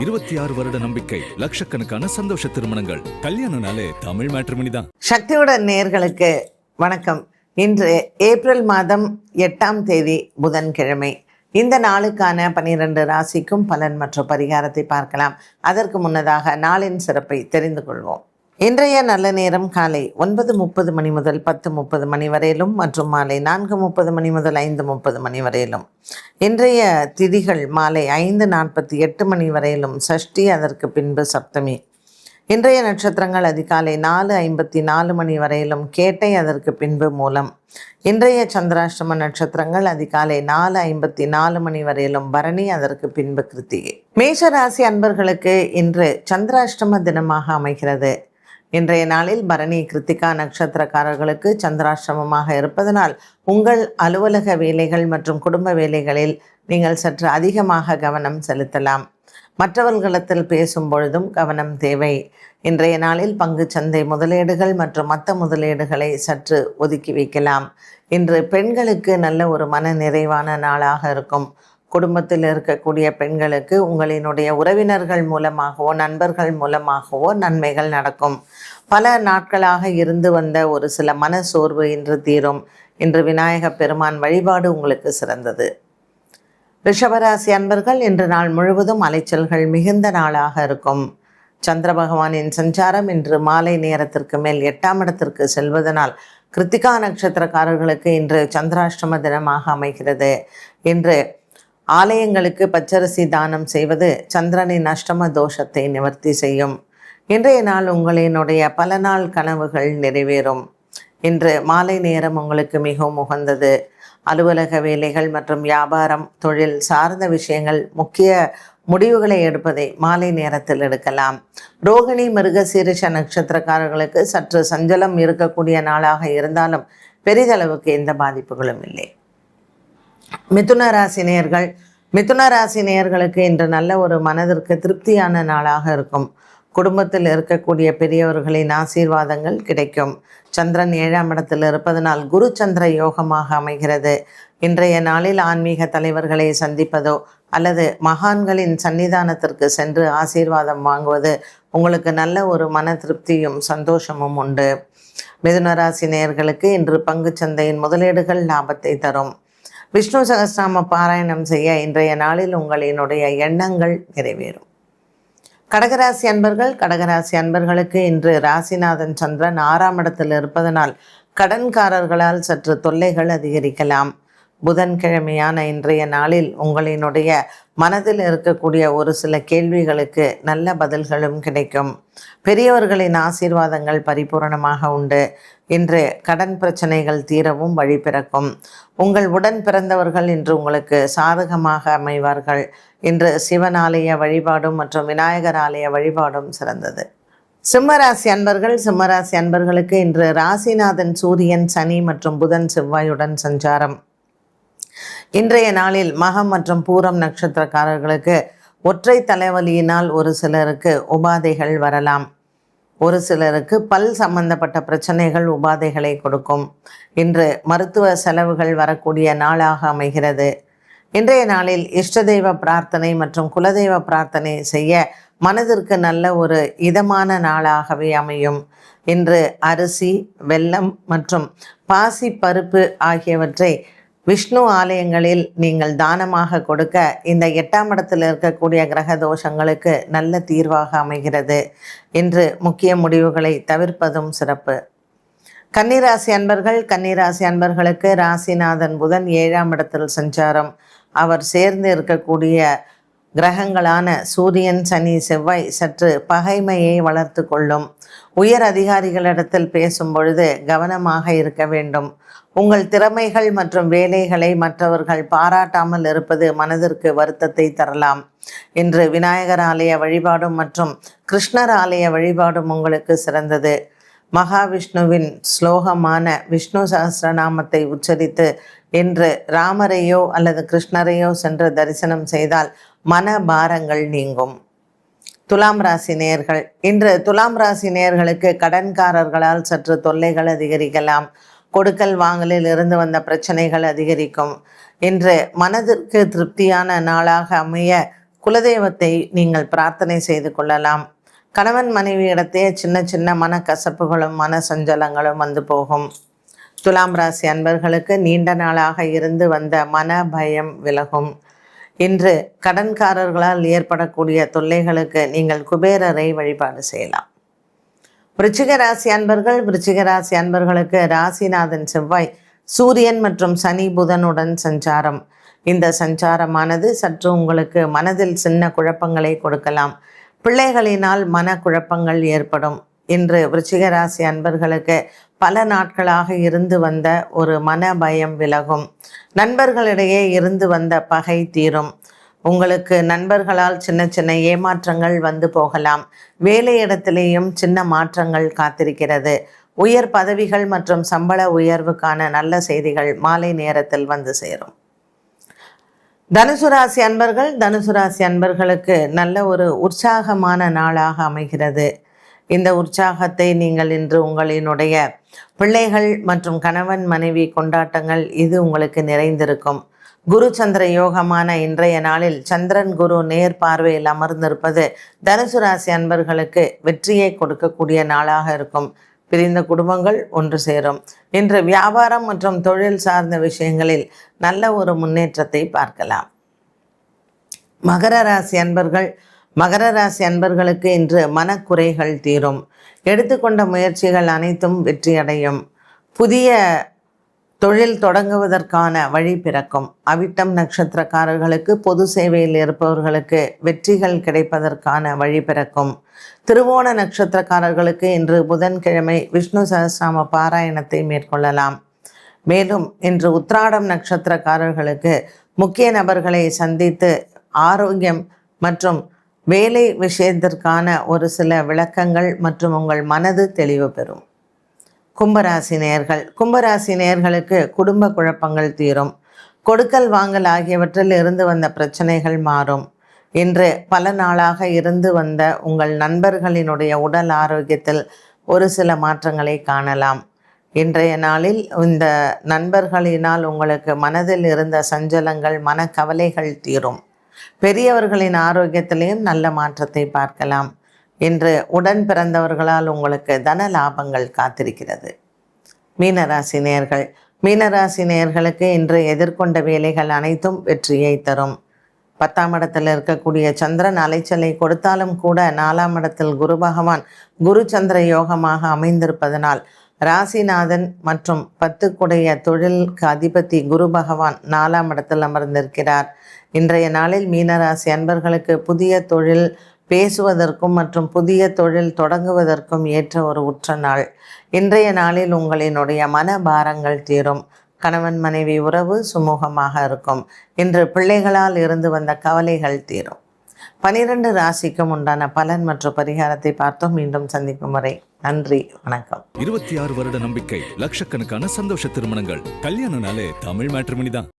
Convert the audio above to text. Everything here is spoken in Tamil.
26 வருட நம்பிக்கை, லட்சக்கணக்கான சந்தோஷ திருமணங்கள். கல்யாணம்னாலே தமிழ் மேட்ரிமோனி தான். சக்தியுடன் நேயர்களுக்கு வணக்கம். இன்று ஏப்ரல் மாதம் 8ஆம் தேதி புதன்கிழமை. இந்த நாளுக்கான 12 ராசிக்கும் பலன் மற்றும் பரிகாரத்தை பார்க்கலாம். அதற்கு முன்னதாக நாளின் சிறப்பை தெரிந்து கொள்வோம். இன்றைய நல்ல நேரம் காலை 9:30 மணி முதல் 10:30 மணி வரையிலும் மற்றும் மாலை 4:30 மணி முதல் 5:30 மணி வரையிலும். இன்றைய திதிகள் மாலை 5:48 மணி வரையிலும் சஷ்டி, அதற்கு பின்பு சப்தமி. இன்றைய நட்சத்திரங்கள் அதிகாலை 4:54 மணி வரையிலும் கேட்டை, அதற்கு பின்பு மூலம். இன்றைய சந்திராஷ்டம நட்சத்திரங்கள் அதிகாலை 4:54 மணி வரையிலும் பரணி, அதற்கு பின்பு கிருத்திகை. மேஷராசி அன்பர்களுக்கு இன்று சந்திராஷ்டம தினமாக அமைகிறது. இன்றைய நாளில் பரணி, கிருத்திகா நட்சத்திரக்காரர்களுக்கு சந்திராஷ்டமமாக இருப்பதனால் உங்கள் அலுவலக வேலைகள் மற்றும் குடும்ப வேலைகளில் நீங்கள் சற்று அதிகமாக கவனம் செலுத்தலாம். மற்றவர்களிடத்தில் பேசும் பொழுதும் கவனம் தேவை. இன்றைய நாளில் பங்கு சந்தை முதலீடுகள் மற்றும் மற்ற முதலீடுகளை சற்று ஒதுக்கி வைக்கலாம். இன்று பெண்களுக்கு நல்ல ஒரு மன நிறைவான நாளாக இருக்கும். குடும்பத்தில் இருக்கக்கூடிய பெண்களுக்கு உங்களினுடைய உறவினர்கள் மூலமாகவோ நண்பர்கள் மூலமாகவோ நன்மைகள் நடக்கும். பல நாட்களாக இருந்து வந்த ஒரு சில மன சோர்வு இன்று தீரும். இன்று விநாயக பெருமான் வழிபாடு உங்களுக்கு சிறந்தது. ரிஷபராசி அன்பர்கள் இன்று நாள் முழுவதும் அலைச்சல்கள் மிகுந்த நாளாக இருக்கும். சந்திர பகவானின் சஞ்சாரம் இன்று மாலை நேரத்திற்கு மேல் 8ஆம் இடத்திற்கு செல்வதனால் கிருத்திகா நட்சத்திரக்காரர்களுக்கு இன்று சந்திராஷ்டம தினமாக அமைகிறது. இன்று ஆலயங்களுக்கு பச்சரிசி தானம் செய்வது சந்திரனின் அஷ்டம தோஷத்தை நிவர்த்தி செய்யும். இன்றைய நாள் உங்களினுடைய பல நாள் கனவுகள் நிறைவேறும். இன்று மாலை நேரம் உங்களுக்கு மிகவும் உகந்தது. அலுவலக வேலைகள் மற்றும் வியாபாரம், தொழில் சார்ந்த விஷயங்கள், முக்கிய முடிவுகளை எடுப்பதை மாலை நேரத்தில் எடுக்கலாம். ரோகிணி, மிருகசீரிஷ நட்சத்திரக்காரர்களுக்கு சற்று சஞ்சலம் இருக்கக்கூடிய நாளாக இருந்தாலும் பெரிதளவுக்கு எந்த பாதிப்புகளும் இல்லை. மிதுன ராசி நேயர்களுக்கு இன்று நல்ல ஒரு மனதிற்கு திருப்தியான நாளாக இருக்கும். குடும்பத்தில் இருக்கக்கூடிய பெரியவர்களின் ஆசீர்வாதங்கள் கிடைக்கும். சந்திரன் 7ஆம் இடத்தில் இருப்பதனால் குரு சந்திர யோகமாக அமைகிறது. இன்றைய நாளில் ஆன்மீக தலைவர்களை சந்திப்பதோ அல்லது மகான்களின் சன்னிதானத்திற்கு சென்று ஆசீர்வாதம் வாங்குவது உங்களுக்கு நல்ல ஒரு மன திருப்தியும் சந்தோஷமும் உண்டு. மிதுன ராசி நேயர்களுக்கு இன்று பங்கு சந்தையின் முதலீடுகள் லாபத்தை தரும். விஷ்ணு சகஸ்ரநாம பாராயணம் செய்ய இன்றைய நாளில் உங்களினுடைய எண்ணங்கள் நிறைவேறும். கடகராசி அன்பர்களுக்கு இன்று ராசிநாதன் சந்திரன் 6ஆம் இடத்தில் இருப்பதனால் கடன்காரர்களால் சற்று தொல்லைகள் அதிகரிக்கலாம். புதன்கிழமையான இன்றைய நாளில் உங்களினுடைய மனதில் இருக்கக்கூடிய ஒரு சில கேள்விகளுக்கு நல்ல பதில்களும் கிடைக்கும். பெரியவர்களின் ஆசீர்வாதங்கள் பரிபூரணமாக உண்டு. இன்று கடன் பிரச்சனைகள் தீரவும் வழி பிறக்கும். உங்கள் உடன் பிறந்தவர்கள் இன்று உங்களுக்கு சாதகமாக அமைவார்கள். இன்று சிவன் ஆலய வழிபாடும் மற்றும் விநாயகர் ஆலய வழிபாடும் சிறந்தது. சிம்மராசி அன்பர்களுக்கு இன்று ராசிநாதன் சூரியன், சனி மற்றும் புதன் செவ்வாயுடன் சஞ்சாரம். இன்றைய நாளில் மகம் மற்றும் பூரம் நட்சத்திரக்காரர்களுக்கு ஒற்றை தலைவலியினால் ஒரு சிலருக்கு உபாதைகள் வரலாம். ஒரு சிலருக்கு பல் சம்பந்தப்பட்ட பிரச்சனைகள் உபாதைகளை கொடுக்கும். இன்று மருத்துவ செலவுகள் வரக்கூடிய நாளாக அமைகிறது. இன்றைய நாளில் இஷ்ட தெய்வ பிரார்த்தனை மற்றும் குலதெய்வ பிரார்த்தனை செய்ய மனதிற்கு நல்ல ஒரு இதமான நாளாகவே அமையும். இன்று அரிசி, வெல்லம் மற்றும் பாசி பருப்பு ஆகியவற்றை விஷ்ணு ஆலயங்களில் நீங்கள் தானமாக கொடுக்க இந்த 8ஆம் இடத்தில் இருக்கக்கூடிய கிரக தோஷங்களுக்கு நல்ல தீர்வாக அமைகிறது. இன்று முக்கிய முடிவுகளை தவிர்ப்பதும் சிறப்பு. கன்னிராசி அன்பர்களுக்கு ராசிநாதன் புதன் 7ஆம் இடத்தில் சஞ்சாரம். அவர் சேர்ந்து இருக்கக்கூடிய கிரகங்களான சூரியன், சனி, செவ்வாய் சற்று பகைமையை வளர்த்து கொள்ளும். உயர் அதிகாரிகளிடத்தில் பேசும் பொழுது கவனமாக இருக்க வேண்டும். உங்கள் திறமைகள் மற்றும் வேலைகளை மற்றவர்கள் பாராட்டாமல் இருப்பது மனதிற்கு வருத்தத்தை தரலாம். இன்று விநாயகர் ஆலய வழிபாடும் மற்றும் கிருஷ்ணர் ஆலய வழிபாடும் உங்களுக்கு சிறந்தது. மகாவிஷ்ணுவின் ஸ்லோகமான விஷ்ணு சகஸ்ரநாமத்தை உச்சரித்து இன்று ராமரையோ அல்லது கிருஷ்ணரையோ சென்று தரிசனம் செய்தால் மன பாரங்கள் நீங்கும். துலாம் ராசி நேயர்கள், இன்று துலாம் ராசி நேயர்களுக்கு கடன்காரர்களால் சற்று தொல்லைகள் அதிகரிக்கலாம். கொடுக்கல் வாங்கலில் இருந்து வந்த பிரச்சனைகள் அதிகரிக்கும். இன்று மனதிற்கு திருப்தியான நாளாக அமைய குலதெய்வத்தை நீங்கள் பிரார்த்தனை செய்து கொள்ளலாம். கணவன் மனைவியிடத்தே சின்ன சின்ன மனக்கசப்புகளும் மன சஞ்சலங்களும் வந்து போகும். துலாம் ராசி அன்பர்களுக்கு நீண்ட நாளாக இருந்து வந்த மன பயம் விலகும். இன்று கடன்காரர்களால் ஏற்படக்கூடிய தொல்லைகளுக்கு நீங்கள் குபேரரை வழிபாடு செய்யலாம். விருச்சிக ராசி அன்பர்களுக்கு ராசிநாதன் செவ்வாய் சூரியன் மற்றும் சனி புதனுடன் சஞ்சாரம். இந்த சஞ்சாரமானது சற்று உங்களுக்கு மனதில் சின்ன குழப்பங்களை கொடுக்கலாம். பிள்ளைகளினால் மனக்குழப்பங்கள் ஏற்படும். இன்று விருச்சிக ராசி அன்பர்களுக்கு பல நாட்களாக இருந்து வந்த ஒரு மன பயம் விலகும். நண்பர்களிடையே இருந்து வந்த பகை தீரும். உங்களுக்கு நண்பர்களால் சின்ன சின்ன ஏமாற்றங்கள் வந்து போகலாம். வேலையிடத்திலேயும் சின்ன மாற்றங்கள் காத்திருக்கிறது. உயர் பதவிகள் மற்றும் சம்பள உயர்வுக்கான நல்ல செய்திகள் மாலை நேரத்தில் வந்து சேரும். தனுசு ராசி அன்பர்களுக்கு நல்ல ஒரு உற்சாகமான நாளாக அமைகிறது. இந்த உற்சாகத்தை நீங்கள் இன்று உங்களினுடைய பிள்ளைகள் மற்றும் கணவன் மனைவி கொண்டாட்டங்கள் இது உங்களுக்கு நிறைந்திருக்கும். குரு சந்திர யோகமான இன்றைய நாளில் சந்திரன் குரு நேர் பார்வையில் அமர்ந்திருப்பது தனுசு ராசி அன்பர்களுக்கு வெற்றியை கொடுக்கக்கூடிய நாளாக இருக்கும். பிரிந்த குடும்பங்கள் ஒன்று சேரும். இன்று வியாபாரம் மற்றும் தொழில் சார்ந்த விஷயங்களில் நல்ல ஒரு முன்னேற்றத்தை பார்க்கலாம். மகர ராசி அன்பர்களுக்கு இன்று மனக்குறைகள் தீரும். எடுத்துக்கொண்ட முயற்சிகள் அனைத்தும் வெற்றியடையும். புதிய தொழில் தொடங்குவதற்கான வழி பிறக்கும். அவிட்டம் நட்சத்திரக்காரர்களுக்கு பொது சேவையில் இருப்பவர்களுக்கு வெற்றிகள் கிடைப்பதற்கான வழி பிறக்கும். திருவோண நட்சத்திரக்காரர்களுக்கு இன்று புதன்கிழமை விஷ்ணு சஹஸ்ரநாம பாராயணத்தை மேற்கொள்ளலாம். மேலும் இன்று உத்திராடம் நட்சத்திரக்காரர்களுக்கு முக்கிய நபர்களை சந்தித்து ஆரோக்கியம் மற்றும் வேலை விஷயத்திற்கான ஒரு சில விளக்கங்கள் மற்றும் உங்கள் மனது தெளிவு பெறும். கும்பராசி நேயர்களுக்கு குடும்ப குழப்பங்கள் தீரும். கொடுக்கல் வாங்கல் ஆகியவற்றில் இருந்து வந்த பிரச்சனைகள் மாறும். இன்று பல நாளாக இருந்து வந்த உங்கள் நண்பர்களினுடைய உடல் ஆரோக்கியத்தில் ஒரு சில மாற்றங்களை காணலாம். இன்றைய நாளில் இந்த நண்பர்களினால் உங்களுக்கு மனதில் இருந்த சஞ்சலங்கள் மனக்கவலைகள் தீரும். பெரியவர்களின் ஆரோக்கியத்திலையும் நல்ல மாற்றத்தை பார்க்கலாம். இன்று உடன் பிறந்தவர்களால் உங்களுக்கு தன லாபங்கள் காத்திருக்கிறது. மீனராசி நேயர்களுக்கு இன்று எதிர்கொண்ட வேலைகள் அனைத்தும் வெற்றியை தரும். 10ஆம் இடத்தில் இருக்கக்கூடிய சந்திரன் அலைச்சலை கொடுத்தாலும் கூட 4ஆம் இடத்தில் குரு பகவான் குரு சந்திர யோகமாக அமைந்திருப்பதனால் ராசிநாதன் மற்றும் 10 தொழிலுக்கு அதிபதி குரு பகவான் 4ஆம் இடத்தில் அமர்ந்திருக்கிறார். இன்றைய நாளில் மீனராசி அன்பர்களுக்கு புதிய தொழில் பேசுவதற்கும் மற்றும் புதிய தொழில் தொடங்குவதற்கும் ஏற்ற ஒரு உற்ற நாள். இன்றைய நாளில் உங்களினுடைய மனபாரங்கள் தீரும். கணவன் மனைவி உறவு சுமூகமாக இருக்கும். இன்று பிள்ளைகளால் இருந்து வந்த கவலைகள் தீரும். 12 ராசிக்கும் உண்டான பலன் மற்றும் பரிகாரத்தை பார்த்தோம். மீண்டும் சந்திக்கும் வரை நன்றி, வணக்கம். 26 வருட நம்பிக்கை, லட்சக்கணக்கான சந்தோஷ திருமணங்கள். கல்யாணம்னாலே தமிழ் மேட்ரிமோனி தான்.